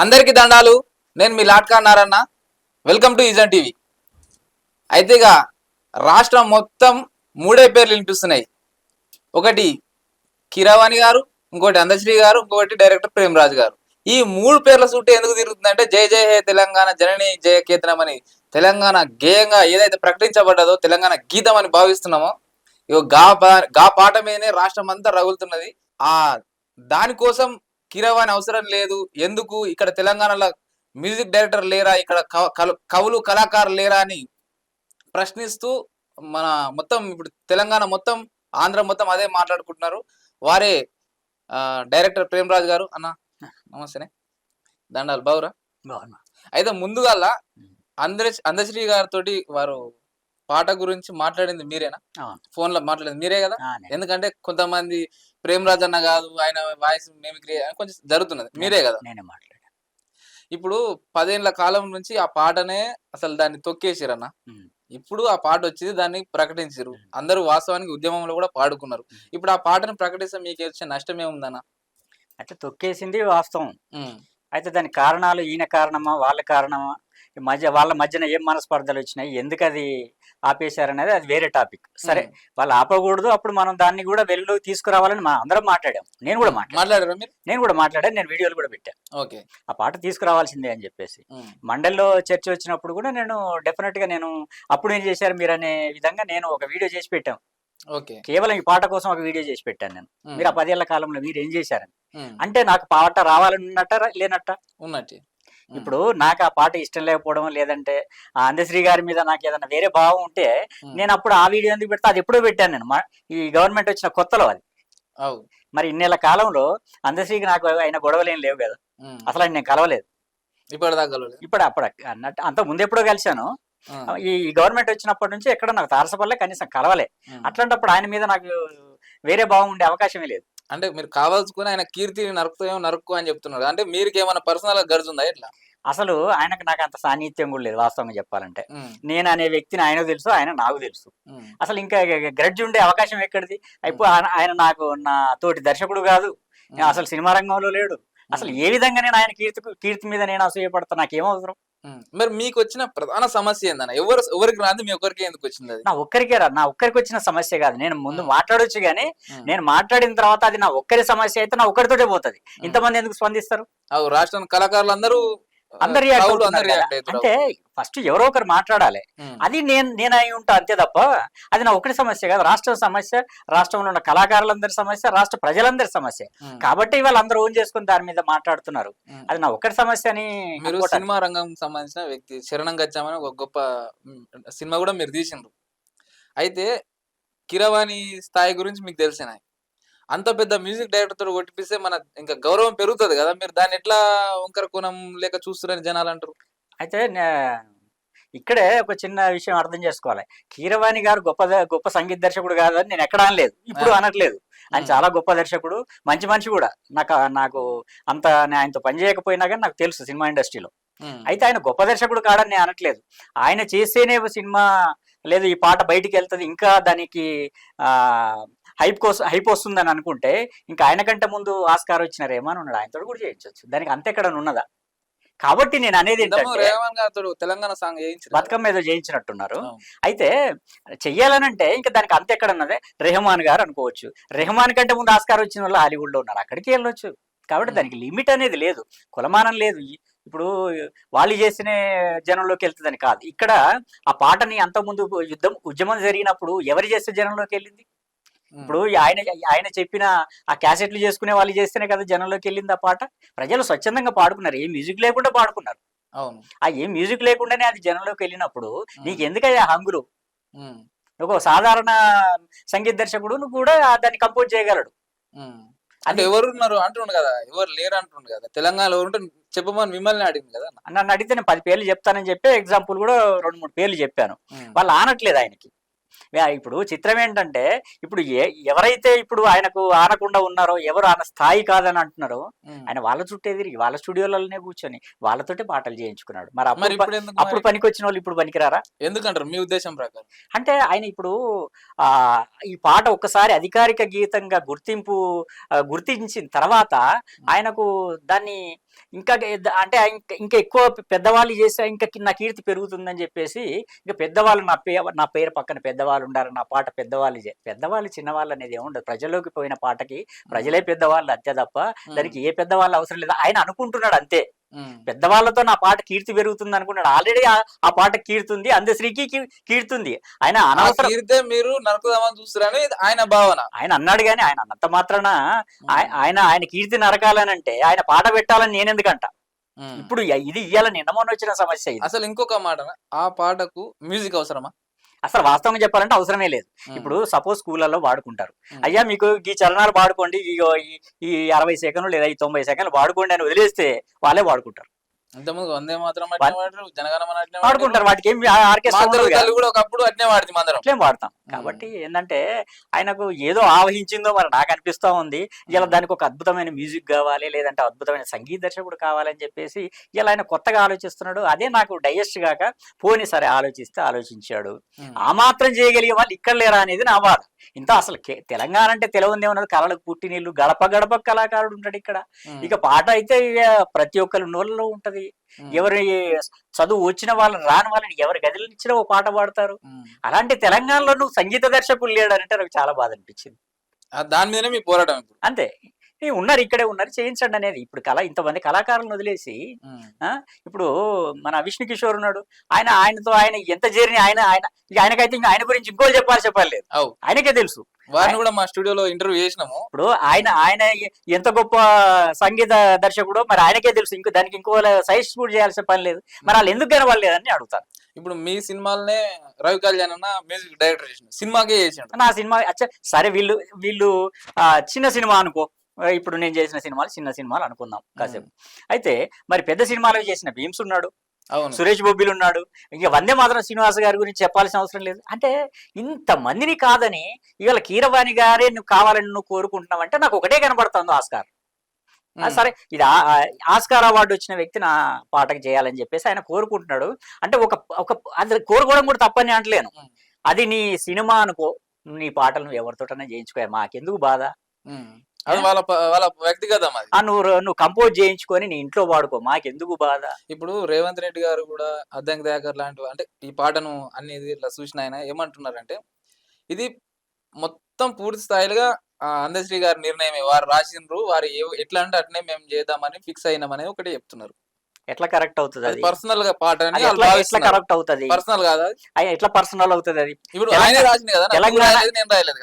అందరికీ దండాలు. నేను మీ లాట్కా నారన్న. వెల్కమ్ టు ఈజన్ టీవీ. అయితే ఇక రాష్ట్రం మొత్తం మూడే పేర్లు వినిపిస్తున్నాయి. ఒకటి కీరవాణి గారు, ఇంకోటి అందశ్రీ గారు, ఇంకొకటి డైరెక్టర్ ప్రేమరాజు గారు. ఈ మూడు పేర్ల చుట్టూ ఎందుకు తిరుగుతుందంటే జై జై హే తెలంగాణ జనని జయ కేతనం అని తెలంగాణ గేయంగా ఏదైతే ప్రకటించబడ్డదో తెలంగాణ గీతం అని భావిస్తున్నామో ఇగో గా పాట మీదనే రాష్ట్రం అంతా రగులుతున్నది. ఆ దానికోసం కీరవాణి అవసరం లేదు, ఎందుకు ఇక్కడ తెలంగాణలో మ్యూజిక్ డైరెక్టర్ లేరా, ఇక్కడ కవులు కళాకారులు లేరా అని ప్రశ్నిస్తూ మన మొత్తం ఇప్పుడు తెలంగాణ మొత్తం ఆంధ్ర మొత్తం అదే మాట్లాడుకుంటున్నారు. వారే డైరెక్టర్ ప్రేమరాజు గారు. అన్న నమస్తేనే, దండాలు. బావురా? అయితే ముందుగా అందశ్రీ గారితో వారు పాట గురించి మాట్లాడింది మీరేనా? ఫోన్ లో మాట్లాడింది మీరే కదా? ఎందుకంటే కొంతమంది ప్రేమరాజ్ అన్న కాదు, ఆయన వాయిస్ మిమిక్రీ కొంచెం జరుగుతున్నది, మీరే కదా? ఇప్పుడు 10 ఏళ్ల కాలం నుంచి ఆ పాటనే అసలు దాన్ని తొక్కేసిరన్న. ఇప్పుడు ఆ పాట వచ్చింది, దాన్ని ప్రకటించారు. అందరూ వాస్తవానికి ఉద్యమంలో కూడా పాడుకున్నారు. ఇప్పుడు ఆ పాటను ప్రకటిస్తే మీకు వచ్చే నష్టం ఏముందన్న? అయితే తొక్కేసింది వాస్తవం. అయితే దానికి కారణాలు ఈయన కారణమా వాళ్ళ కారణమా, వాళ్ళ మధ్యన ఏం మనస్పర్ధలు వచ్చినాయి, ఎందుకు అది ఆపేశారనేది అది వేరే టాపిక్. సరే, వాళ్ళు ఆపకూడదు, అప్పుడు మనం దాన్ని కూడా వెలుగులోకి తీసుకురావాలని అందరం మాట్లాడాం. నేను కూడా మాట్లాడాను, నేను వీడియోలు కూడా పెట్టాను. ఓకే, ఆ పాట తీసుకురావాల్సిందే అని చెప్పేసి. మండలిలో చర్చ వచ్చినప్పుడు కూడా నేను డెఫినెట్ గా నేను అప్పుడు ఏం చేశారు మీరు అనే విధంగా నేను ఒక వీడియో చేసి పెట్టాం. కేవలం ఈ పాట కోసం ఒక వీడియో చేసి పెట్టాను నేను. మీరు ఆ 10 ఏళ్ల కాలంలో మీరు ఏం చేశారని అంటే, నాకు పాట రావాలని ఉన్నట్ట లేనట్ట ఉన్నట్టు. ఇప్పుడు నాకు ఆ పాట ఇష్టం లేకపోవడం, లేదంటే ఆ అందశ్రీ గారి మీద నాకు ఏదైనా వేరే భావం ఉంటే నేను అప్పుడు ఆ వీడియో ఎందుకు పెడతా? అది ఎప్పుడో పెట్టాను నేను, ఈ గవర్నమెంట్ వచ్చిన కొత్తలో. అది మరి ఇన్నేళ్ల కాలంలో అందశ్రీకి నాకు అయిన గొడవలు ఏం లేవు కదా, అసలు నేను కలవలేదు ఇప్పుడు. అప్పుడు అన్నట్టు అంత ముందు ఎప్పుడో కలిశాను. ఈ గవర్నమెంట్ వచ్చినప్పటి నుంచి ఎక్కడ నాకు తారసపల్లే, కనీసం కలవలే. అట్లాంటప్పుడు ఆయన మీద నాకు వేరే భావం ఉండే అవకాశమే లేదు. అంటే మీరు కావాల్సుకుని ఆయన కీర్తిని నరుక్కు అని చెప్తున్నారు. అంటే మీరు ఏమైనా పర్సనల్ గర్జుందా ఎట్లా? అసలు ఆయనకు నాకు అంత సాన్నిహిత్యం కూడా లేదు వాస్తవంగా చెప్పాలంటే. నేను అనే వ్యక్తిని ఆయనకు తెలుసు, ఆయన నాకు తెలుసు. అసలు ఇంకా గ్రడ్జ్ ఉండే అవకాశం ఎక్కడిది? అయిపో ఆయన నాకు నా తోటి దర్శకుడు కాదు, అసలు సినిమా రంగంలో లేడు. అసలు ఏ విధంగా నేను ఆయన కీర్తి మీద నేను అసూయపడతా? నాకేమవసరం? మరి మీకు వచ్చిన ప్రధాన సమస్య ఏందన్న? ఎవరికి రాదు, మీ ఒక్కరికి ఎందుకు వచ్చింది? నా ఒక్కరికి వచ్చిన సమస్య కాదు. నేను ముందు మాట్లాడొచ్చు గానీ, నేను మాట్లాడిన తర్వాత అది నా ఒక్కరి సమస్య అయితే నా ఒక్కరితోటే పోతుంది. ఇంతమంది ఎందుకు స్పందిస్తారు? రాష్ట్రం కళాకారులు అందరూ అంటే ఫస్ట్ ఎవరో ఒకరు మాట్లాడాలి. అది నేను అయి ఉంటా అంతే తప్ప అది నా ఒకటి సమస్య కాదు. రాష్ట్రం సమస్య, రాష్ట్రంలో ఉన్న కళాకారులందరి సమస్య, రాష్ట్ర ప్రజలందరి సమస్య. కాబట్టి ఇవాళ అందరూ ఓన్ చేసుకుని దాని మీద మాట్లాడుతున్నారు. అది నా ఒక్కటి సమస్య అని. మీరు సినిమా రంగం సంబంధించిన వ్యక్తి, శరణం గచ్చామని ఒక గొప్ప సినిమా కూడా మీరు తీసిండ్రు. అయితే కీరవాణి స్థాయి గురించి మీకు తెలిసిన అంత పెద్ద మ్యూజిక్ డైరెక్టర్ తో కొట్టిపిస్తే మన ఇంకా గౌరవం పెరుగుతుంది కదా, మీరు దాన్ని ఎట్లా వంకర కోణం లేక చూస్తున్నారని జనాలు అంటారు. అయితే ఇక్కడే ఒక చిన్న విషయం అర్థం చేసుకోవాలి. కీరవాణి గారు గొప్ప సంగీత దర్శకుడు కాదని నేను ఎక్కడ అనలేదు, ఇప్పుడు అనట్లేదు. ఆయన చాలా గొప్ప దర్శకుడు, మంచి మనిషి కూడా. నాకు అంత ఆయనతో పనిచేయకపోయినా కానీ నాకు తెలుసు సినిమా ఇండస్ట్రీలో. అయితే ఆయన గొప్ప దర్శకుడు కాడని నేను అనట్లేదు. ఆయన చేస్తేనే సినిమా లేదు ఈ పాట బయటికి వెళ్తుంది, ఇంకా దానికి హైప్ వస్తుందని అనుకుంటే ఇంకా ఆయన కంటే ముందు ఆస్కార్ వచ్చినారేమో అని ఉన్నాడు. ఆయనతో కూడా చేయించవచ్చు, దానికి అంతెక్కడ ఉన్నదా? కాబట్టి నేను అనేది తెలంగాణ సాంగ్ బతుకమ్మ ఏదో చేయించినట్టున్నారు. అయితే చెయ్యాలనంటే ఇంకా దానికి అంతెక్కడ ఉన్నదే? రెహమాన్ గారు అనుకోవచ్చు, రెహమాన్ కంటే ముందు ఆస్కార్ వచ్చిన వాళ్ళు హాలీవుడ్ లో ఉన్నారు, అక్కడికి వెళ్ళొచ్చు. కాబట్టి దానికి లిమిట్ అనేది లేదు, కులమానం లేదు. ఇప్పుడు వాళ్ళు చేసిన జనంలోకి వెళ్తుందని కాదు. ఇక్కడ ఆ పాటని అంతకుముందు ఉద్యమం జరిగినప్పుడు ఎవరు చేస్తే జనంలోకి వెళ్ళింది? ఇప్పుడు ఆయన చెప్పిన ఆ క్యాసెట్లు చేసుకునే వాళ్ళు చేస్తేనే కదా జనంలోకి వెళ్ళింది ఆ పాట. ప్రజలు స్వచ్ఛందంగా పాడుకున్నారు, ఏ మ్యూజిక్ లేకుండా పాడుకున్నారు. ఆ ఏ మ్యూజిక్ లేకుండానే అది జనంలోకి వెళ్ళినప్పుడు నీకు ఎందుకయ్యా హంగులు? ఒక సాధారణ సంగీత దర్శకుడు నువ్వు కూడా దాన్ని కంపోజ్ చేయగలడు. అంటే ఎవరున్నారు అంటుండు కదా, ఎవరు లేరు అంటుండు కదా. తెలంగాణలో ఎవరుంటే చెప్పమని మిమ్మల్ని అడిగింది కదా. నన్ను అడిగితే నేను 10 పేర్లు చెప్తానని చెప్పి ఎగ్జాంపుల్ కూడా 2-3 పేర్లు చెప్పాను. వాళ్ళు ఆనట్లేదు ఆయనకి. ఇప్పుడు చిత్రం ఏంటంటే, ఇప్పుడు ఎవరైతే ఇప్పుడు ఆయనకు ఆనకుండా ఉన్నారో, ఎవరు ఆయన స్థాయి కాదని అంటున్నారో, ఆయన వాళ్ళ చుట్టే తిరిగి వాళ్ళ స్టూడియోలనే కూర్చొని వాళ్ళతోటి పాటలు చేయించుకున్నాడు. మరి అప్పుడు పనికి వచ్చిన వాళ్ళు ఇప్పుడు పనికిరారా? ఎందుకంటారు మీ ఉద్దేశం ప్రకారం? అంటే ఆయన ఇప్పుడు ఈ పాట ఒక్కసారి అధికారిక గీతంగా గుర్తించిన తర్వాత ఆయనకు దాన్ని ఇంకా అంటే ఇంకా ఎక్కువ పెద్దవాళ్ళు చేస్తే ఇంకా నా కీర్తి పెరుగుతుందని చెప్పేసి ఇంకా పెద్దవాళ్ళు నా పేరు పక్కన పెద్దవాళ్ళు ఉండాలి, నా పాట పెద్దవాళ్ళు పెద్దవాళ్ళు చిన్నవాళ్ళు అనేది ఏముండదు. ప్రజల్లోకి పోయిన పాటకి ప్రజలే పెద్దవాళ్ళు అంతే తప్ప దానికి ఏ పెద్దవాళ్ళు అవసరం లేదు. ఆయన అనుకుంటున్నాడు అంతే, పెద్దవాళ్ళతో నా పాట కీర్తి పెరుగుతుంది అనుకున్నాడు. ఆల్రెడీ ఆ పాట కీర్తుంది, అందశ్రీకి కీర్తుంది. ఆయన అనవసరం మీరు నరకుదామని చూస్తారని ఆయన భావన. ఆయన అన్నాడు కానీ ఆయన అన్నంత మాత్రాన ఆయన కీర్తి నరకాలని అంటే ఆయన పాట పెట్టాలని నేనెందుకంట. ఇప్పుడు ఇది ఇయ్యాలని నిన్న మొన్న వచ్చిన సమస్య ఇది. అసలు ఇంకొక మాట, ఆ పాటకు మ్యూజిక్ అవసరమా? అసలు వాస్తవంగా చెప్పాలంటే అవసరమే లేదు. ఇప్పుడు సపోజ్ స్కూళ్ళలో వాడుకుంటారు, అయ్యా మీకు ఈ చరణాలు వాడుకోండి, ఈ 60 సెకండ్లు లేదా ఈ 90 సెకండ్లు వాడుకోండి అని వదిలేస్తే వాళ్ళే వాడుకుంటారు. ఇంతకుముందు వందే మాత్రం వాడుకుంటారు. వాటికి ఏం కూడా ఒకప్పుడు అట్నే వాడుతుంది, అట్లేం వాడతాం. కాబట్టి ఏంటంటే ఆయనకు ఏదో ఆవహించిందో మరి నాకు అనిపిస్తా ఉంది. ఇలా దానికి ఒక అద్భుతమైన మ్యూజిక్ కావాలి, లేదంటే అద్భుతమైన సంగీత దర్శకుడు కావాలని చెప్పేసి ఇలా ఆయన కొత్తగా ఆలోచిస్తున్నాడు. అదే నాకు డైజెస్ట్ గాక పోనీ సరే ఆలోచించాడు. ఆ మాత్రం చేయగలిగే వాళ్ళు ఇక్కడ లేరా అనేది నా బాధ. ఇంత అసలు తెలంగాణ అంటే తెలవందే ఉన్నది, కళలకు పుట్టినీళ్ళు, గడప గడప కళాకారుడు ఉంటాడు ఇక్కడ. ఇక పాట అయితే ప్రతి ఒక్కరి నోళ్ళలో ఉంటది. ఎవరి చదువు వచ్చిన వాళ్ళని రాని వాళ్ళని ఎవరి గదిలో ఇచ్చినా ఓ పాట పాడతారు. అలాంటి తెలంగాణలో నువ్వు సంగీత దర్శకులు లేడంటే నాకు చాలా బాధ అనిపించింది. దాని మీదనే మీ పోరాటం అంతే. ఉన్నారు, ఇక్కడే ఉన్నారు, చేయించండి అనేది. ఇప్పుడు ఇంతమంది కళాకారులను వదిలేసి ఇప్పుడు మన విష్ణు కిషోర్ ఉన్నాడు, ఆయనతో ఆయన ఎంత చేరిన ఆయనకైతే ఆయన గురించి ఇంకోటి చెప్పలేదు, ఆయనకే తెలుసు. వారిని కూడా మా స్టూడియోలో ఇంటర్వ్యూ చేసినాము. ఇప్పుడు ఆయన ఎంత గొప్ప సంగీత దర్శకుడో మరి ఆయనకే తెలుసు. దానికి ఇంకో సజెస్ట్ కూడా చేయాల్సిన పని లేదు. మరి వాళ్ళు ఎందుకు కనబడలేదని అడుగుతారు. ఇప్పుడు మీ సినిమాలనే రవి కళ్యాణ్ అన్న మ్యూజిక్ డైరెక్టర్ చేసిన సినిమాకే చేసిండు. నా సినిమా సరే, వీళ్ళు చిన్న సినిమా అనుకో, ఇప్పుడు నేను చేసిన సినిమాలు చిన్న సినిమాలు అనుకుందాం కాసేపు. అయితే మరి పెద్ద సినిమాలు చేసిన భీమ్స్ ఉన్నాడు, సురేష్ బొబ్బిలు ఉన్నాడు, ఇంకా వందే మాత్రం శ్రీనివాస్ గారి గురించి చెప్పాల్సిన అవసరం లేదు. అంటే ఇంతమందిని కాదని ఇవాళ కీరవాణి గారే నువ్వు కావాలని నువ్వు కోరుకుంటున్నావు అంటే నాకు ఒకటే కనబడుతుంది, ఆస్కార్. సరే, ఇది ఆస్కార్ అవార్డు వచ్చిన వ్యక్తి నా పాటకు చేయాలని చెప్పేసి ఆయన కోరుకుంటున్నాడు. అంటే అది కోరుకోవడం కూడా తప్పని అంటలేను. అది నీ సినిమా అనుకో, నీ పాటలు నువ్వు ఎవరితోటనే చేయించుకో, మాకెందుకు బాధ. వాళ్ళ వ్యక్తిగతం అది. నువ్వు కంపోజ్ చేయించుకొని నీ ఇంట్లో వాడుకో, మాకెందుకు బాధ. ఇప్పుడు రేవంత్ రెడ్డి గారు కూడా అద్దంకి దయాకర్ లాంటి అంటే ఈ పాటను అన్ని ఇట్లా చూసిన ఆయన ఏమంటున్నారంటే ఇది మొత్తం పూర్తి స్థాయిగా అందశ్రీ గారి నిర్ణయమే, వారు రాసిండ్రు, వారు ఎట్లా అంటే అట్నే మేము చేద్దామని ఫిక్స్ అయినామని ఒకటి చెప్తున్నారు. ఎట్లా కరెక్ట్ అవుతుంది అది? పర్సనల్ గా పాట ఎట్లా కరెక్ట్ అవుతుంది? పర్సనల్ కాదా? ఎట్లా పర్సనల్ అవుతుంది అది? ఇప్పుడు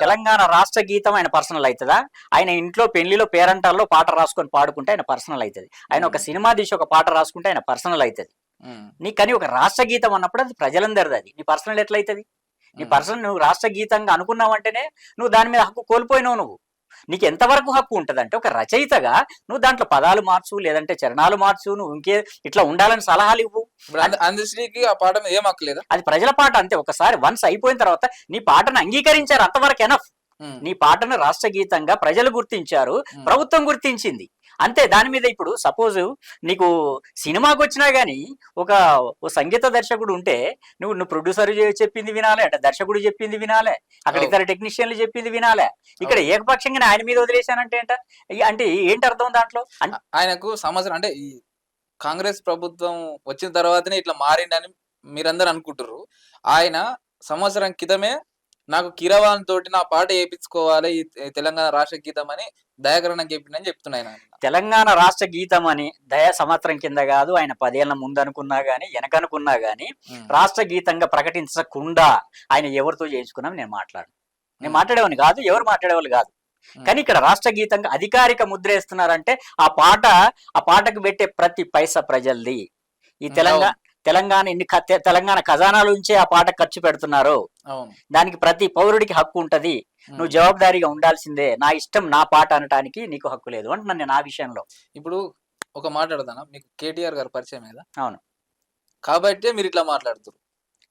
తెలంగాణ రాష్ట్ర గీతం ఆయన పర్సనల్ అవుతుందా? ఆయన ఇంట్లో పెళ్లిలో పేరంటాల్లో పాట రాసుకొని పాడుకుంటే ఆయన పర్సనల్ అవుతుంది. ఆయన ఒక సినిమా తీసి ఒక పాట రాసుకుంటే ఆయన పర్సనల్ అవుతుంది. కానీ ఒక రాష్ట్ర గీతం అన్నప్పుడు అది ప్రజలందరిది. అది నీ పర్సనల్ ఎట్లా అవుతుంది? నీ పర్సనల్ నువ్వు రాష్ట్ర గీతంగా అనుకున్నావంటేనే నువ్వు దాని మీద హక్కు కోల్పోయినావు. నువ్వు నీకు ఎంతవరకు హక్కు ఉంటుంది అంటే ఒక రచయితగా నువ్వు దాంట్లో పదాలు మార్చు, లేదంటే చరణాలు మార్చు, నువ్వు ఇంకే ఇట్లా ఉండాలని సలహాలు ఇవ్వు. అందశ్రీకి ఆ పాట ఏం హక్కు లేదు, అది ప్రజల పాట అంతే. ఒకసారి వన్స్ అయిపోయిన తర్వాత నీ పాటను అంగీకరించారు, అంతవరకు ఎనఫ్. నీ పాటను రాష్ట్ర గీతంగా ప్రజలు గుర్తించారు, ప్రభుత్వం గుర్తించింది, అంతే. దాని మీద ఇప్పుడు సపోజ్ నీకు సినిమాకి వచ్చినా గానీ ఒక సంగీత దర్శకుడు ఉంటే నువ్వు ప్రొడ్యూసర్ చెప్పింది వినాలే, అంటే దర్శకుడు చెప్పింది వినాలే, అక్కడ ఇతర టెక్నీషియన్లు చెప్పింది వినాలే. ఇక్కడ ఏకపక్షంగా ఆయన మీద వదిలేశానంటే అంటే ఏంటి అర్థం దాంట్లో? ఆయనకు సంవత్సరం అంటే ఈ కాంగ్రెస్ ప్రభుత్వం వచ్చిన తర్వాతనే ఇట్లా మారిండని మీరందరూ అనుకుంటారు. ఆయన సంవత్సరం క్రితమే నాకు కిరవాణి తోటి నా పాట వేయించుకోవాలి ఈ తెలంగాణ రాష్ట్ర గీతం అని దయాకరణ చెప్పిందని చెప్తున్నాయి. తెలంగాణ రాష్ట్ర గీతం అని దయా సంవత్సరం కింద కాదు, ఆయన 10 ఏళ్ల ముందు అనుకున్నా గానీ వెనకనుకున్నా గానీ రాష్ట్ర గీతంగా ప్రకటించకుండా ఆయన ఎవరితో చేయించుకున్నాం నేను మాట్లాడేవాడిని కాదు, ఎవరు మాట్లాడేవాళ్ళు కాదు. కానీ ఇక్కడ రాష్ట్ర గీతంగా అధికారిక ముద్ర వేస్తున్నారంటే ఆ పాటకు పెట్టే ప్రతి పైసా ప్రజల్ది. ఈ తెలంగాణ తెలంగాణ ఖజానాల నుంచే ఆ పాట ఖర్చు పెడుతున్నారు. దానికి ప్రతి పౌరుడికి హక్కు ఉంటది, నువ్వు జవాబుదారీగా ఉండాల్సిందే. నా ఇష్టం నా పాట అనటానికి నీకు హక్కు లేదు అంటున్నాను నేను ఆ విషయంలో. ఇప్పుడు ఒక మాట్లాడతానా, మీకు కేటీఆర్ గారు పరిచయం మీద? అవును, కాబట్టి మీరు ఇట్లా మాట్లాడుతారు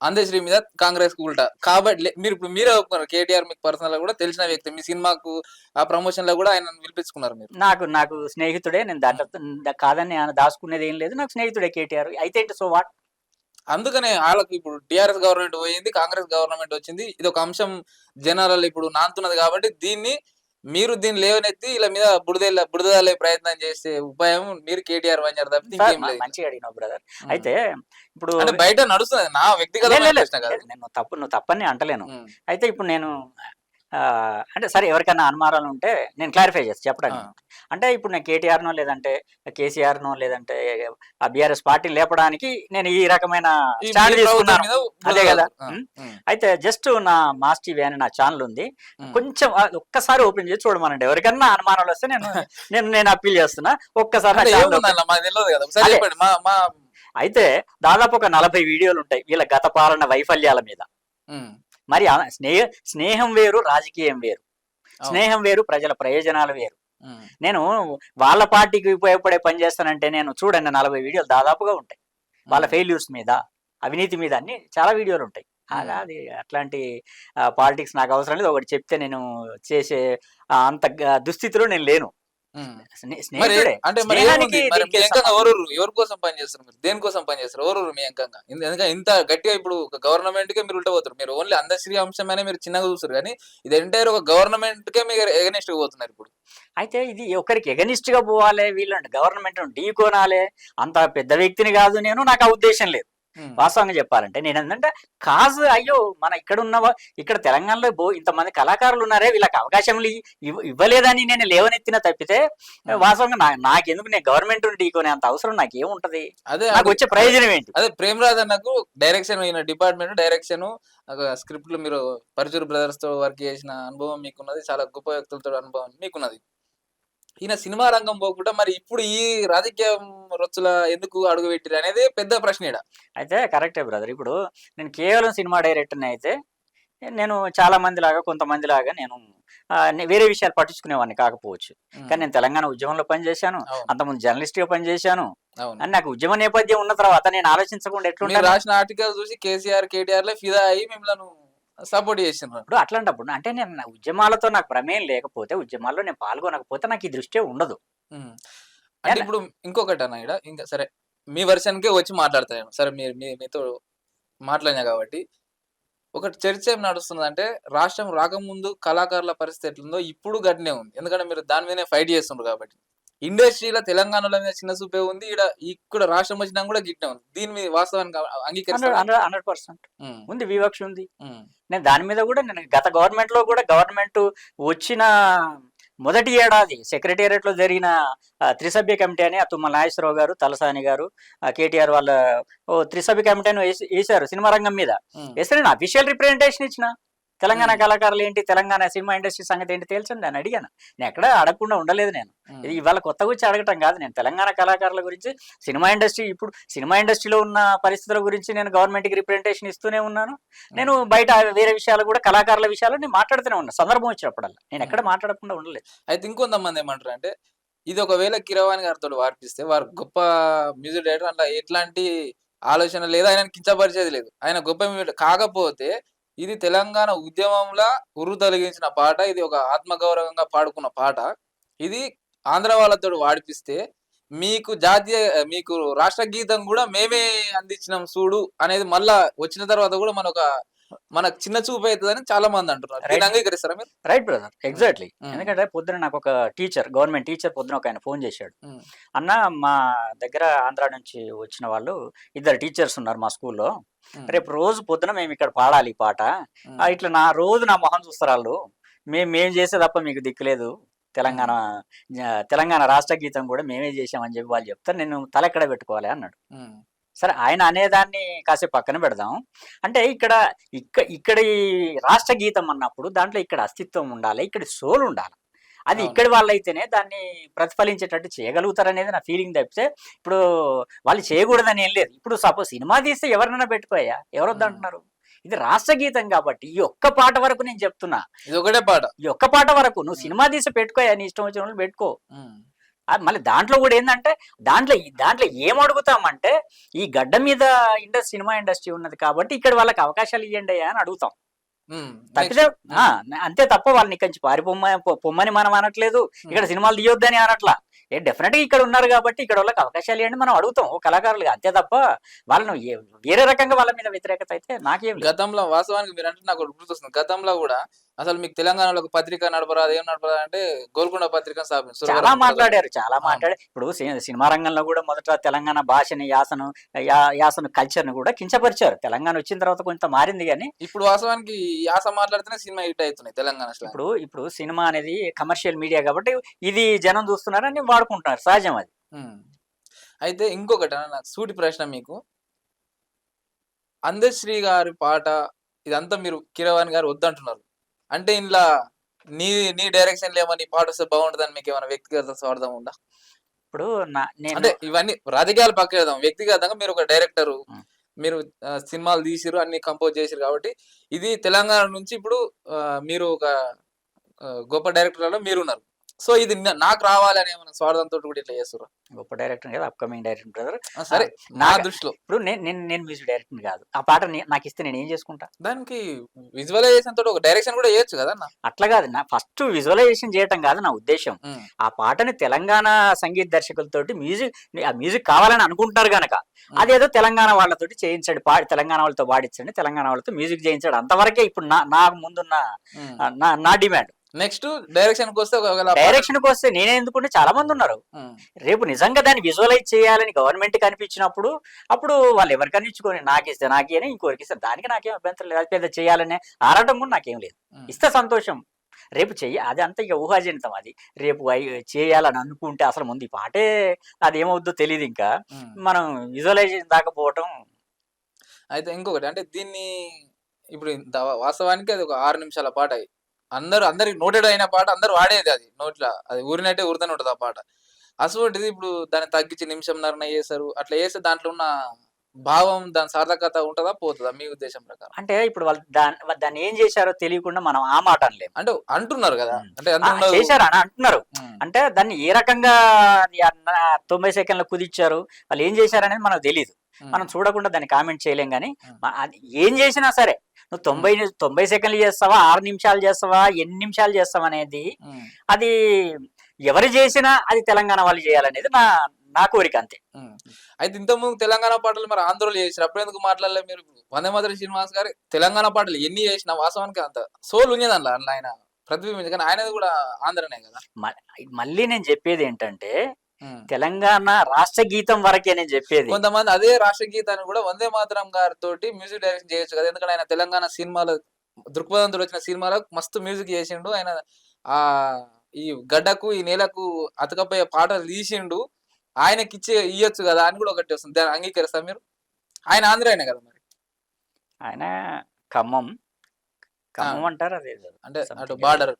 అందశ్రీ మీద కాంగ్రెస్ ఉల్టా. కాబట్టి మీరే ఒప్పుకున్నారు కేటీఆర్ మీకు పర్సనల్ గా కూడా తెలిసిన వ్యక్తి, మీ సినిమాకు ఆ ప్రమోషన్ లో కూడా ఆయన పిలిపించుకున్నారు మీరు. నాకు స్నేహితుడే, నేను దాంట్లో కాదని ఆయన దాచుకునేది ఏం లేదు, నాకు స్నేహితుడే కేటీఆర్. అయితే ఏంటి, సో వాట్? అందుకనే వాళ్ళకి ఇప్పుడు టిఆర్ఎస్ గవర్నమెంట్ పోయింది, కాంగ్రెస్ గవర్నమెంట్ వచ్చింది, ఇది ఒక అంశం జనాలలో ఇప్పుడు నాంతున్నది. కాబట్టి దీన్ని మీరు దీన్ని లేవనెత్తి ఇలా మీద బురదలే ప్రయత్నం చేసే ఉపాయం మీరు కేటీఆర్ వాంచారు తప్పితే ఇంకేం లేదు. మంచిగా అడిగినావు బ్రదర్. అయితే ఇప్పుడు అంటే బయట నడుస్తుంది నా వ్యక్తిగతమైన ప్రశ్న కాదు. నేను నువ్వు తప్పని అంటలేను. ఉమ్, అయితే ఇప్పుడు నేను అంటే సరే ఎవరికైనా అనుమానాలు ఉంటే నేను క్లారిఫై చేసి చెప్పడానికి. అంటే ఇప్పుడు నేను కేటీఆర్నో లేదంటే కేసీఆర్నో లేదంటే ఆ బీఆర్ఎస్ పార్టీ లేపడానికి నేను ఈ రకమైన ఈ స్టాండ్ మీ ప్రభుత్వం తీసుకున్నాను. మీద అదే కదా. ఉమ్, అయితే జస్ట్ నా మాస్ టీవీ అని నా ఛానల్ ఉంది, ఉమ్. కొంచెం ఒక్కసారి ఓపెన్ చేసి చూడమనండి. ఎవరికన్నా అనుమానాలు వస్తే నేను అప్పీల్ చేస్తున్నా, ఒక్కసారి నా అంటే ఛానల్ ఏముందన్న మాకు తెలియదు కదా, ఒకసారి అదే. చెప్పండి. మా అయితే దాదాపు ఒక 40 వీడియోలు ఉంటాయి వీళ్ళ గత పాలన వైఫల్యాల మీద. ఉమ్, మరి స్నేహం వేరు, రాజకీయం వేరు. స్నేహం వేరు, ప్రజల ప్రయోజనాలు వేరు. ఉమ్, నేను వాళ్ళ పార్టీకి ఉపయోగపడే పని చేస్తానంటే నేను చూడండి 40 వీడియోలు దాదాపుగా ఉంటాయి వాళ్ళ ఫెయిల్యూర్స్ మీద, అవినీతి మీద, అన్ని చాలా వీడియోలు ఉంటాయి. అది అట్లాంటి పాలిటిక్స్ నాకు అవసరం లేదు. ఒకటి చెప్తే నేను చేసే అంత దుస్థితిలో నేను లేను. ఉమ్. మరి స్నేహితుడే. అంటే మరి స్నేహానికి ఏముంది? మరి మీ దీనికి ఎంకంగా సంబంధం. ఎవరు కోసం పనిచేస్తారు? మీరు దేనికోసం పనిచేస్తారు? ఎవరు మీ ఎంకంగా? ఎందుకంటే ఇంత గట్టిగా ఇప్పుడు గవర్నమెంట్ కే మీరు ఉల్టపోతారు. మీరు ఓన్లీ అందశ్రీ అంశమైనా మీరు చిన్నగా చూస్తారు, కానీ ఇది ఎంటైర్ ఒక గవర్నమెంట్ కే మీరు ఎగనిస్ట్ గా పోతున్నారు ఇప్పుడు. అయితే ఇది ఒకరికి ఎగనిస్ట్ గా పోవాలి, వీళ్ళంటే గవర్నమెంట్ ఢీ కొనాలి, అంత పెద్ద వ్యక్తిని కాదు నేను, నాకు ఆ ఉద్దేశం లేదు. ఉమ్, వాస్తవంగా చెప్పాలంటే నేను ఏంటంటే కాజు అయ్యో మన ఇక్కడ తెలంగాణలో ఇంతమంది కళాకారులు ఉన్నారే, వీళ్ళకి అవకాశంలు ఇవ్వలేదని నేను లేవనెత్తిన తప్పితే వాస్తవంగా నాకెందుకు, నేను గవర్నమెంట్ ఢీకొనే అంత అవసరం నాకేముంటది? అదే నాకు వచ్చే ప్రయోజనం ఏంటి? అదే ప్రేమరాజ్ అన్నకు డైరెక్షన్ అయిన డిపార్ట్మెంట్ డైరెక్షన్ స్క్రిప్ట్లు మీరు పరుచూరు బ్రదర్స్ తో వర్క్ చేసిన అనుభవం మీకున్నది, చాలా గొప్ప వ్యక్తులతో అనుభవం మీకున్నది. ఈయన సినిమా రంగం పోకుండా మరి ఇప్పుడు ఈ రాజకీయ రొచ్చుల ఎందుకు అడుగు పెట్టిరు అనేది పెద్ద ప్రశ్న ఈడ. అయితే కరెక్టే బ్రదర్. ఇప్పుడు నేను కేవలం సినిమా డైరెక్టర్ని అయితే నేను చాలా మంది లాగా కొంతమంది లాగా నేను వేరే విషయాలు పట్టించుకునేవాడిని కాకపోవచ్చు. కానీ నేను తెలంగాణ ఉద్యమంలో పనిచేశాను, అవును, అంతకుముందు జర్నలిస్ట్ గా పనిచేశాను. అవును. అని నాకు ఉద్యమ నేపథ్యం ఉన్న తర్వాత నేను ఆలోచించకుండా మీరు ఎట్లుంటాను? రాసిన ఆర్టికల్ చూసి కేసీఆర్ కేటీఆర్ ఫిదా అయ్యి మిమ్మల్ని సపోర్ట్ చేసినారు. ఇప్పుడు అట్లాంటప్పుడు అంటే నేను నా ఉద్యమాలతో నాకు ప్రమేయం లేకపోతే, ఉద్యమాల్లో నేను పాల్గొనకపోతే నాకు ఈ దృష్టి ఉండదు. ఉమ్. అంటే ఇప్పుడు ఇంకొకటి అన్న ఈడ, ఇంకా సరే మీ వర్షన్ కే వచ్చి మాట్లాడతాను. సరే మీతో మాట్లాడినా కాబట్టి ఒకటి చర్చ ఏం నడుస్తుందంటే, రాష్ట్రం రాకముందు కళాకారుల పరిస్థితి ఎట్లుందో ఇప్పుడు గట్టినే ఉంది. ఎందుకంటే మీరు దాని మీదనే ఫైట్ చేస్తున్నారు కాబట్టి. ఇండస్ట్రీలో తెలంగాణలో మీద చిన్న చూపే ఉంది, ఇక్కడ రాష్ట్రం వచ్చినా కూడా గిట్టే ఉంది. దీని మీద వాస్తవానికి అంగీకరిస్తారు? 100% ఉంది, వివక్ష ఉంది. నేను దాని మీద కూడా నేను గత గవర్నమెంట్ లో కూడా గవర్నమెంట్ వచ్చిన మొదటి ఏడాది సెక్రటేరియట్ లో జరిగిన త్రిసభ్య కమిటీ అని తుమ్మల నాగేశ్వరరావు గారు, తలసాని గారు, కేటీఆర్ వాళ్ళ త్రిసభ్య కమిటీ అని వేశారు సినిమా రంగం మీద. వేస్తే నేను అఫీషియల్ రిప్రజెంటేషన్ ఇచ్చిన, తెలంగాణ కళాకారులు ఏంటి, తెలంగాణ సినిమా ఇండస్ట్రీ సంగతి ఏంటి తేల్చండి అని అడిగాను. నేను ఎక్కడ అడగకుండా ఉండలేదు. నేను ఇది ఇవాళ కొత్తగా వచ్చి అడగటం కాదు. నేను తెలంగాణ కళాకారుల గురించి, సినిమా ఇండస్ట్రీలో ఉన్న పరిస్థితుల గురించి నేను గవర్నమెంట్కి రిప్రజెంటేషన్ ఇస్తూనే ఉన్నాను. నేను బయట వేరే విషయాలు కూడా, కళాకారుల విషయాలు నేను మాట్లాడుతూనే ఉన్నాను సందర్భం వచ్చినప్పుడల్లా. నేను ఎక్కడ మాట్లాడకుండా ఉండలేదు. అయితే ఇంకొంతమంది ఏమంటారు అంటే, ఇది ఒకవేళ కిరవాణి గారితో వార్పిస్తే వారు గొప్ప మ్యూజిక్ డైరెక్టర్, అట్లా ఎట్లాంటి ఆలోచన లేదు, ఆయన కించపరిచేది లేదు, ఆయన గొప్ప మ్యూజిక్ కాకపోతే ఇది తెలంగాణ ఉద్యమంలా ఉర్రు తొలగించిన పాట, ఇది ఒక ఆత్మగౌరవంగా పాడుకున్న పాట, ఇది ఆంధ్ర వాళ్ళతో వాడిపిస్తే మీకు రాష్ట్ర గీతం కూడా మేమే అందించినాం చూడు అనేది మళ్ళా వచ్చిన తర్వాత కూడా మనకు చిన్న చూపు అవుతుందని చాలా మంది అంటున్నారు. దీన్ని అంగీకరిస్తారా మీరు? Right brother, exactly. ఎందుకంటే పొద్దున నాకు ఒక గవర్నమెంట్ టీచర్ పొద్దున ఒక ఆయన ఫోన్ చేశాడు. అన్న, మా దగ్గర ఆంధ్ర నుంచి వచ్చిన వాళ్ళు 2 టీచర్స్ ఉన్నారు మా స్కూల్లో, రేపు రోజు పొద్దున మేము ఇక్కడ పాడాలి ఈ పాట, ఇట్లా రోజు నా మొహం చూస్తారు వాళ్ళు, మేము చేసే తప్ప మీకు దిక్కులేదు, తెలంగాణ రాష్ట్ర గీతం కూడా మేమే చేసామని చెప్పి వాళ్ళు చెప్తారు, నేను తల ఎక్కడ పెట్టుకోవాలి అన్నాడు. సరే, ఆయన అనేదాన్ని కాసేపు పక్కన పెడదాం. అంటే ఇక్కడ ఈ రాష్ట్ర గీతం అన్నప్పుడు దాంట్లో ఇక్కడ అస్తిత్వం ఉండాలి, ఇక్కడ సోల్ ఉండాలి. అది ఇక్కడి వాళ్ళైతేనే దాన్ని ప్రతిఫలించేటట్టు చేయగలుగుతారనేది నా ఫీలింగ్ తప్పితే ఇప్పుడు వాళ్ళు చేయకూడదని ఏం లేదు. ఇప్పుడు సపోజ్ సినిమా తీస్తే ఎవరినైనా పెట్టుకోయా, ఎవరు వద్దంటున్నారు? ఇది రాష్ట్ర గీతం కాబట్టి ఈ ఒక్క పాట వరకు నేను చెప్తున్నా, ఇది ఒకటే పాట, ఈ ఒక్క పాట వరకు నువ్వు సినిమా తీసి పెట్టుకోయా, నీ ఇష్టం వచ్చిన వాళ్ళు పెట్టుకో. మళ్ళీ దాంట్లో కూడా ఏంటంటే దాంట్లో ఏం అడుగుతామంటే, ఈ గడ్డ మీద సినిమా ఇండస్ట్రీ ఉన్నది కాబట్టి ఇక్కడ వాళ్ళకి అవకాశాలు ఇవ్వండి అని అడుగుతాం తప్పితే. అంతే తప్ప వాళ్ళని ఇక్కడి నుంచి పొమ్మని మనం అనట్లేదు, ఇక్కడ సినిమాలు తీయొద్దని అనట్లా. డెఫినెట్ గా ఇక్కడ ఉన్నారు కాబట్టి ఇక్కడ వాళ్ళకి అవకాశాలు ఇవ్వండి మనం అడుగుతాం ఓ కళాకారులుగా, అంతే తప్ప వాళ్ళను వేరే రకంగా వాళ్ళ మీద వ్యతిరేకత అయితే నాకేం. గతంలో వాస్తవానికి మీరు అంటే నాకు గుర్తొస్తుంది, గతంలో కూడా అసలు మీకు తెలంగాణలో ఒక పత్రిక నడపరాదు ఏం నడపరాదు అంటే గోల్కొండ పత్రిక స్థాపించారు. చాలా మాట్లాడారు చాలా అవును. మాట్లాడారు. ఇప్పుడు సినిమా రంగంలో కూడా మొదట తెలంగాణ భాషని యాసను కల్చర్ని కూడా కించపరిచారు. తెలంగాణ వచ్చిన తర్వాత కొంత మారింది కానీ ఇప్పుడు వాస్తవానికి యాస మాట్లాడితేనే సినిమా హిట్ అవుతున్నాయి తెలంగాణ స్లాంగ్. ఇప్పుడు సినిమా అనేది కమర్షియల్ మీడియా కాబట్టి ఇది జనం చూస్తున్నారని వాడుకుంటున్నారు, సహజం అది. అయితే ఇంకొకటి నాకు సూటి ప్రశ్న మీకు, అందశ్రీ గారి పాట ఇదంతా మీరు కీరవాణి గారు వద్దంటున్నారు అంటే ఇంట్లో నీ నీ డైరెక్షన్ లేమని పాట వస్తే బాగుంటుందని మీకు ఏమైనా వ్యక్తిగత స్వార్థం ఉందా? ఇప్పుడు నేను అంటే ఇవన్నీ రాజకీయాలు పక్కేద్దాం, వ్యక్తిగతంగా మీరు ఒక డైరెక్టర్, ఉం. మీరు సినిమాలు తీసిరు, అన్ని కంపోజ్ చేసిరు కాబట్టి ఇది తెలంగాణ నుంచి ఇప్పుడు మీరు ఒక గొప్ప డైరెక్టర్లలో మీరున్నారు. సో ఇది నాకు రావాలని ఏమైనా స్వార్థంతో కూడా ఇట్లా చేస్తారు? గొప్ప డైరెక్టర్ కదా, అప్కమింగ్ డైరెక్టర్ బ్రదర్. సరే నా దృష్టిలో ఇప్పుడు నేను మ్యూజిక్ డైరెక్టర్ కాదు, ఆ పాట నాకు ఇస్తే నేను ఏం చేసుకుంటా? దానికి విజువలైజేషన్ తోటి ఒక డైరెక్షన్ కూడా చేయొచ్చు కదా అన్న. అట్లా కాదు, నా ఫస్ట్ విజువలైజేషన్ చేయటం కాదు నా ఉద్దేశం. ఆ పాటని తెలంగాణ సంగీత దర్శకులతోటి ఆ మ్యూజిక్ కావాలని అనుకుంటున్నారు గనక అదేదో తెలంగాణ వాళ్ళతోటి చేయించండి, తెలంగాణ వాళ్ళతో పాడించండి, తెలంగాణ వాళ్ళతో మ్యూజిక్ చేయించండి, అంతవరకే ఇప్పుడు నాకు ముందున్న నా డిమాండ్. నెక్స్ట్ డైరెక్షన్ కి వస్తే డైరెక్షన్ కి వస్తే నేనే ఎందుకుంటే చాలా మంది ఉన్నారు. రేపు నిజంగా దాన్ని విజువలైజ్ చేయాలని గవర్నమెంట్ కనిపించినప్పుడు అప్పుడు వాళ్ళు ఎవరికైనా ఇచ్చుకొని నాకిస్తే నాకే అని ఇంకోరికి ఇస్తే దానికి నాకేం అభ్యంతరం లేదు. పెద్ద చేయాలనే ఆరాటం కూడా నాకేం లేదు, ఇస్తే సంతోషం. రేపు అది అంత ఇక ఊహాజనితం, అది రేపు చేయాలని అనుకుంటే అసలు ముందు ఈ పాటే అది ఏమవుద్దో తెలియదు, ఇంకా మనం విజువలైజేషన్ దాకపోవటం. అయితే ఇంకొకటి అంటే దీన్ని ఇప్పుడు వాస్తవానికి అది ఒక 6 నిమిషాల పాట, అందరికి నోటెడ్ అయిన పాట, అందరు వాడేది, అది నోట్ల అది ఊరినట్టే ఊరితోనే ఉంటుంది ఆ పాట. అసలు ఇప్పుడు దాన్ని తగ్గించి నిమిషంన్నర చేస్తారు, అట్లా చేస్తే దాంట్లో ఉన్న భావం, దాని సార్థకత ఉంటుందా పోతుందా మీ ఉద్దేశం ప్రకారం? అంటే ఇప్పుడు వాళ్ళు దాన్ని ఏం చేశారో తెలియకుండా మనం ఆ మాట అనలేము. అంటే అంటున్నారు కదా, అంటే చేశారు అని అంటున్నారు. అంటే దాన్ని ఏ రకంగా 90 సెకండ్లు కుదిచ్చారు, వాళ్ళు ఏం చేశారు అనేది మనకు తెలియదు, మనం చూడకుండా దాన్ని కామెంట్ చేయలేం. కానీ ఏం చేసినా సరే నువ్వు 90 సెకండ్లు చేస్తావా, 6 నిమిషాలు చేస్తావా, ఎన్ని నిమిషాలు చేస్తావా అనేది అది ఎవరు చేసినా అది తెలంగాణ వాళ్ళు చేయాలనేది నా కోరిక, అంతే. అయితే ఇంతకుముందు తెలంగాణ పాటలు మరి ఆంధ్రలో చేసారు, అప్పుడు ఎందుకు మాట్లాడలే మీరు? వందే మాతరం శ్రీనివాస్ గారు తెలంగాణ పాటలు ఎన్ని చేసినా వాస్తవానికి అంత సోల్ ఉండేది అందులో, ఆయన ప్రతిబింబించి, కానీ ఆయనది కూడా ఆంధ్రనే కదా. మళ్ళీ నేను చెప్పేది ఏంటంటే తెలంగాణ రాష్ట్ర గీతం వరకే నేను చెప్పేది. కొంతమంది అదే రాష్ట్ర గీతాన్ని కూడా వందే మాతరం గారితో మ్యూజిక్ డైరెక్షన్ చేయొచ్చు కదా, ఎందుకంటే ఆయన తెలంగాణ సినిమాలో దృక్పథంతో వచ్చిన సినిమాలకు మస్తు మ్యూజిక్ చేసిండు, ఆయన ఆ ఈ గడ్డకు ఈ నేలకు అతకపోయే పాటలు తీసిండు, ఆయనకి ఇయ్యొచ్చు కదా అని కూడా ఒకటి వస్తుంది. దాన్ని అంగీకరిస్తా మీరు? ఆయన ఆంధ్రాయనే కదా మరి, ఆయన ఖమ్మం అంటారు, అదే అంటే అటు బార్డర్.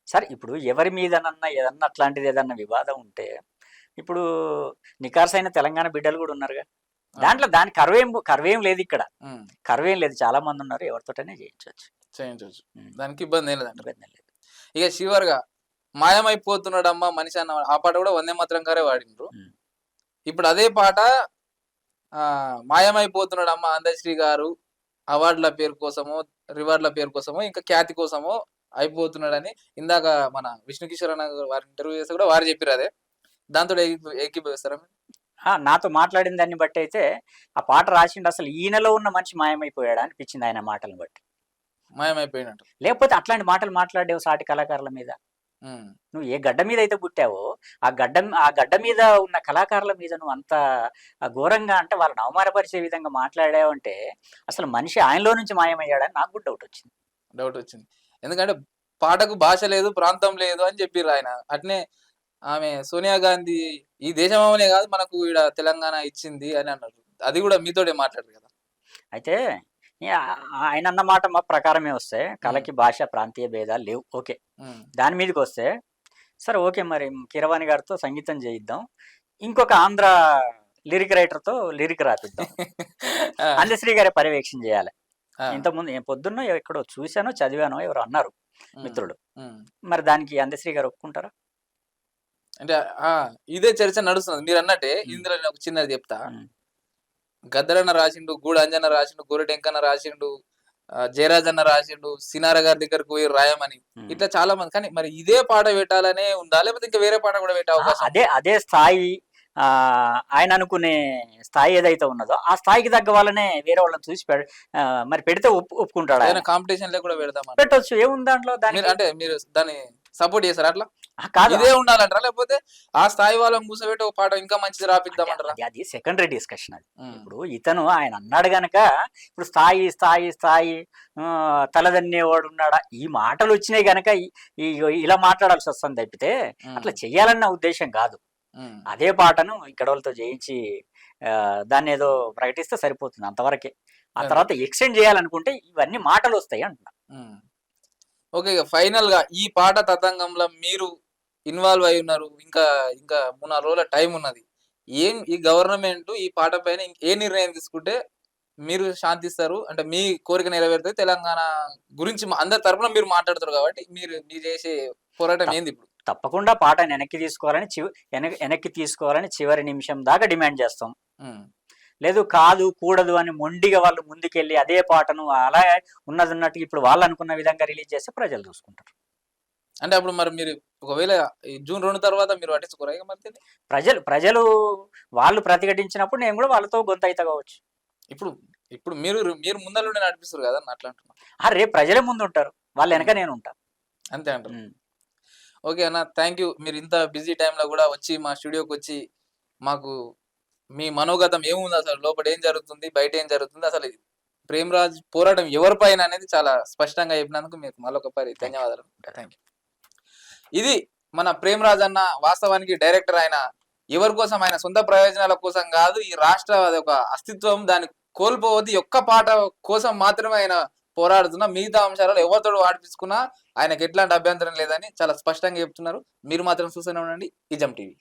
సరే, ఇప్పుడు ఎవరి మీదనన్నా ఏదన్నా అట్లాంటిది ఏదన్నా వివాదం ఉంటే, ఇప్పుడు నికార్సైన తెలంగాణ బిడ్డలు కూడా ఉన్నారుగా, దాని కర్వేం లేదు, ఇక్కడ కర్వేం లేదు, చాలా మంది ఉన్నారు, ఎవరితోటనే చేయించవచ్చు, దానికి ఇబ్బంది ఏం లేదు. ఇక చివరిగా మాయమైపోతున్నాడమ్మా మనిషి అన్న ఆ పాట కూడా వందే మాతరం గారే వాడిండ్రు. ఇప్పుడు అదే పాట మాయమైపోతున్నాడమ్మా అందశ్రీ గారు అవార్డుల పేరు కోసమో, రివార్డుల పేరు కోసమో, ఇంకా ఖ్యాతి కోసమో అయిపోతున్నాడని ఇందాక మన విష్ణు కిషోర్ అన్న వారి ఇంటర్వ్యూ చేస్తే కూడా వారు చెప్పారు. అదే దాంతో ఏకీభవిస్తారా? నాతో మాట్లాడిన దాన్ని బట్టి అయితే ఆ పాట రాసిండు అసలు ఈయనలో ఉన్న మనిషి మాయమైపోయాడా అనిపించింది, ఆయన మాటలను బట్టి. మాయమైపోయినట్టు, లేకపోతే అట్లాంటి మాటలు మాట్లాడేవు సాటి కళాకారుల మీద. నువ్వు ఏ గడ్డ మీద అయితే పుట్టావో ఆ గడ్డ మీద ఉన్న కళాకారుల మీద నువ్వు అంత ఘోరంగా, అంటే వాళ్ళని అవమానపరిచే విధంగా మాట్లాడావు అంటే అసలు మనిషి ఆయనలో నుంచి మాయమయ్యాడని నాకు కూడా డౌట్ వచ్చింది. ఎందుకంటే పాటకు భాష లేదు, ప్రాంతం లేదు అని చెప్పిర్రు ఆయన. అట్నే ఆమె సోనియా గాంధీ ఈ దేశం అనే కాదు మనకు ఇక్కడ తెలంగాణ ఇచ్చింది అని అన్నారు, అది కూడా మీతోనే మాట్లాడారు కదా. అయితే ఆయన అన్న మాట మా ప్రకారమే వస్తే కళకి భాష ప్రాంతీయ భేదాలు లేవు, ఓకే. దాని మీదకి వస్తే సరే ఓకే, మరి కీరవాణి గారితో సంగీతం చేయిద్దాం, ఇంకొక ఆంధ్ర లిరిక్ రైటర్తో లిరిక్ రాపిద్దాం, అందశ్రీ గారే పర్యవేక్షణ చేయాలి. ఇంతకుముందు పొద్దున్న ఎక్కడో చూశానో చదివానో ఎవరు అన్నారు మిత్రుడు, మరి దానికి అందశ్రీ గారు ఒప్పుకుంటారా? అంటే ఇదే చర్చ నడుస్తుంది మీరు అన్నట్టే. ఇందులో నేను ఒక చిన్నది చెప్తా. గద్దరన్న రాసిండు, గూడ అంజన్న రాసిండు, గోరటెంకన్న రాసిండు, జయరాజన్న రాసిండు, సినార గారి దగ్గరకు పోయి రాయమని, ఇట్లా చాలా మంది. కానీ మరి ఇదే పాట పెట్టాలనే ఉందా, లేకపోతే ఇంకా వేరే పాట కూడా పెట్టే అవకాశం? అదే స్థాయి ఆయన అనుకునే స్థాయి ఏదైతే ఉన్నదో ఆ స్థాయికి తగ్గ వాళ్ళనే వేరే వాళ్ళని చూసి మరి పెడితే ఒప్పుకుంటాడు ఆయన. కాంపిటీషన్ లో కూడా పెడదాం పెట్టొచ్చు, ఏముంది దాంట్లో దానికి. అంటే మీరు దాన్ని సపోర్ట్ చేశారు అట్లా కాదు, ఇదే ఉండాలంటారా, లేకపోతే ఆ స్థాయి వాళ్ళని కూర్చోబెట్టి ఒక పాట ఇంకా మంచిది రాపిద్దామంటారా? అది సెకండరీ డిస్కషన్. అది ఇప్పుడు ఇతను ఆయన అన్నాడు గనక ఇప్పుడు స్థాయి స్థాయి స్థాయి తలదన్నేవాడు ఉన్నాడా ఈ మాటలు వచ్చినాయి గనక ఇలా మాట్లాడాల్సి వస్తుంది తప్పితే అట్లా చెయ్యాలన్న ఉద్దేశం కాదు. అదే పాటను ఇక్కడ వాళ్ళతో చేయించి దాన్ని ఏదో ప్రకటిస్తే సరిపోతుంది అంతవరకే. ఆ తర్వాత ఎక్స్టెండ్ చేయాలనుకుంటే ఇవన్నీ మాటలు వస్తాయి అంటున్నా. ఓకే, ఫైనల్ గా ఈ పాట తతంగంలో మీరు ఇన్వాల్వ్ అయి ఉన్నారు, ఇంకా ఇంకా 3-4 రోజుల టైం ఉన్నది. ఈ గవర్నమెంట్ ఈ పాట పైన ఏ నిర్ణయం తీసుకుంటే మీరు శాంతిస్తారు, అంటే మీ కోరిక నెరవేరుతుంది? తెలంగాణ గురించి అందరి తరపున మీరు మాట్లాడుతారు కాబట్టి మీరు చేసే పోరాటం ఏంది ఇప్పుడు? తప్పకుండా పాట వెనక్కి తీసుకోవాలని చివరి నిమిషం దాకా డిమాండ్ చేస్తాం. లేదు కాదు కూడదు అని మొండిగా వాళ్ళు ముందుకెళ్ళి అదే పాటను అలా ఉన్నట్టు ఇప్పుడు వాళ్ళు అనుకున్న విధంగా రిలీజ్ చేస్తే ప్రజలు చూసుకుంటారు. అంటే అప్పుడు మరి మీరు ఒకవేళ జూన్ 2 తర్వాత మీరు పట్టించుకోరా? ప్రజలు వాళ్ళు ప్రతిఘటించినప్పుడు నేను కూడా వాళ్ళతో గొంత అయితే కావచ్చు. ఇప్పుడు మీరు ముందర నడిపిస్తారు కదా అట్లా అంటున్నా. రేపు ప్రజలే ముందు ఉంటారు, వాళ్ళ వెనక నేను ఉంటా, అంతే అంటారు. ఓకే అన్న, థ్యాంక్ యూ. మీరు ఇంత బిజీ టైంలో కూడా వచ్చి మా స్టూడియోకి వచ్చి మాకు మీ మనోగతం ఏముంది, అసలు లోపల ఏం జరుగుతుంది, బయట ఏం జరుగుతుంది, అసలు ప్రేమరాజ్ పోరాటం ఎవరిపైన అనేది చాలా స్పష్టంగా చెప్పినందుకు మీకు మరొకసారి ధన్యవాదాలు. Thank you. ఇది మన ప్రేమరాజ్ అన్న. వాస్తవానికి డైరెక్టర్ ఆయన ఎవరి కోసం, ఆయన సొంత ప్రయోజనాల కోసం కాదు, ఈ రాష్ట్ర ఒక అస్తిత్వం దాన్ని కోల్పోవద్దు ఒక్క పాట కోసం మాత్రమే ఆయన పోరాడుతున్నా. మిగతా అంశాలలో ఎవరితో ఆడిపించుకున్నా ఆయనకు ఎట్లాంటి అభ్యంతరం లేదని చాలా స్పష్టంగా చెప్తున్నారు. మీరు మాత్రం చూస్తూనే ఉండండి ఇజం టీవీ.